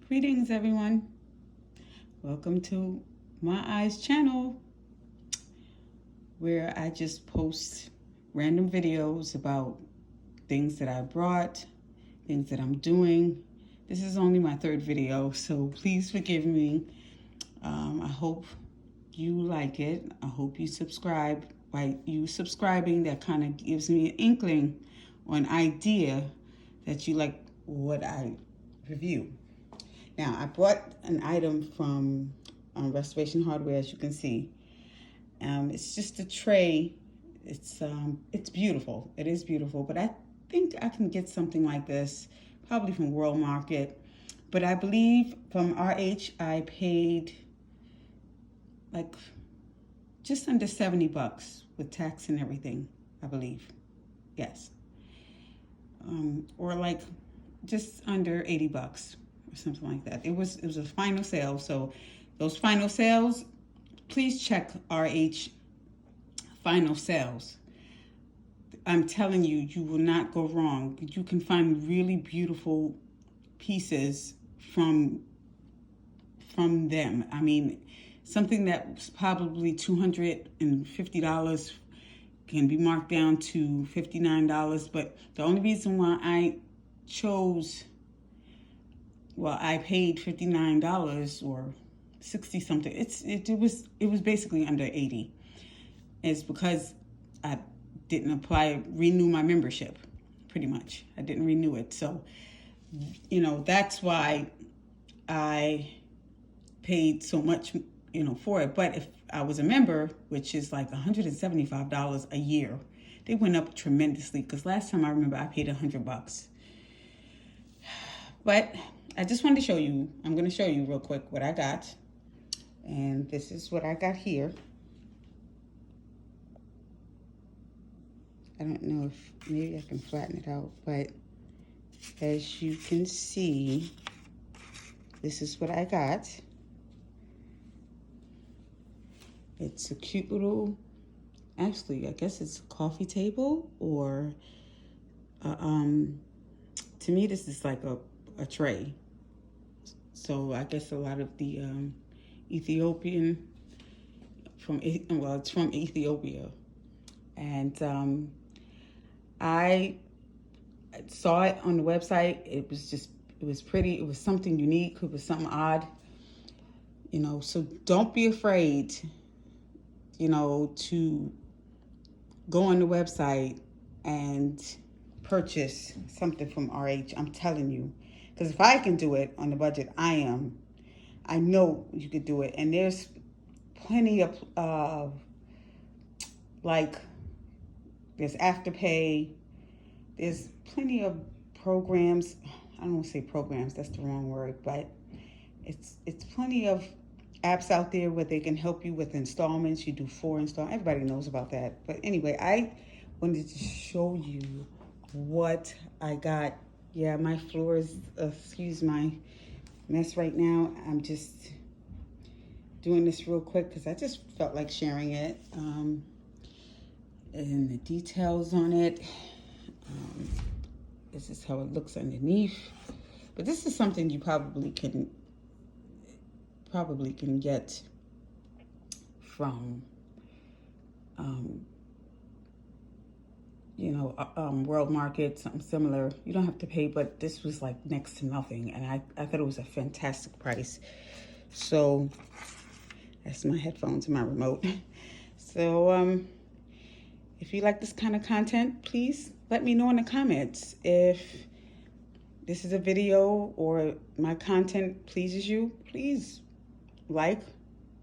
Greetings, everyone. Welcome to My Eyes channel, where I just post random videos about things that I brought, things that I'm doing. This is only my third video, so please forgive me. I hope you like it. I hope you subscribe. By you subscribing, that kind of gives me an inkling or an idea that you like what I review. Now, I brought an item from Restoration Hardware, as you can see. It's just a tray. It's beautiful. It is beautiful, but I think I can get something like this, probably from World Market. But I believe from RH, I paid like just under 70 bucks with tax and everything, I believe. Yes. Or like just under 80 bucks. Or something like that. It was a final sale. So those final sales, please check RH final sales. I'm telling you, you will not go wrong. You can find really beautiful pieces from them. I mean, something that was probably $250 can be marked down to $59. But the only reason why I chose, well, I paid $59 or 60 something. It was basically under 80. It's because I didn't renew my membership, pretty much. I didn't renew it. So, that's why I paid so much, for it. But if I was a member, which is like $175 a year, they went up tremendously, because last time I remember I paid $100. But I just wanted to show you, I'm going to show you real quick what I got. And this is what I got here. I don't know if, maybe I can flatten it out, but as you can see, this is what I got. It's a cute little, actually, I guess it's a coffee table, or, to me, this is like a tray. So I guess a lot of the Ethiopian, it's from Ethiopia. And I saw it on the website. It was pretty. It was something unique. It was something odd. So don't be afraid, to go on the website and purchase something from RH. I'm telling you. Because if I can do it on the budget I know you could do it. And there's plenty of, there's Afterpay. There's plenty of programs. I don't want to say programs, that's the wrong word. But it's plenty of apps out there where they can help you with installments. You do 4 installments. Everybody knows about that. But anyway, I wanted to show you what I got. Yeah, my floor is, excuse my mess right now. I'm just doing this real quick because I just felt like sharing it. And the details on it. This is how it looks underneath. But this is something you probably can get from World Market, something similar. You don't have to pay, but this was like next to nothing, and I thought it was a fantastic price. So that's my headphones and my remote. So if you like this kind of content, please let me know in the comments. If this is a video or my content pleases you, please like,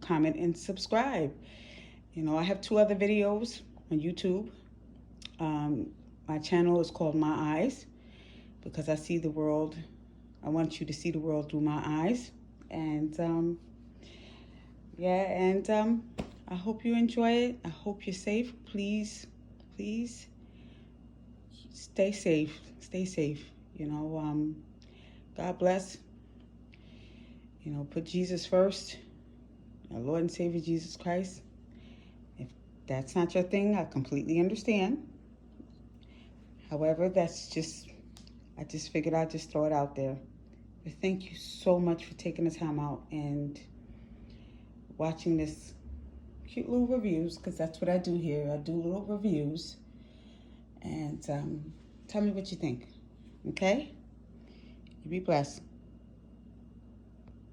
comment, and subscribe. I have 2 other videos on YouTube. My channel is called My Eyes, because I see the world. I want you to see the world through my eyes. And I hope you enjoy it. I hope you're safe. Please stay safe. Stay safe. God bless. Put Jesus first. Our Lord and Savior Jesus Christ. If that's not your thing, I completely understand. However, I just figured I'd just throw it out there. But thank you so much for taking the time out and watching this cute little reviews, because that's what I do here. I do little reviews. And tell me what you think. Okay? You be blessed.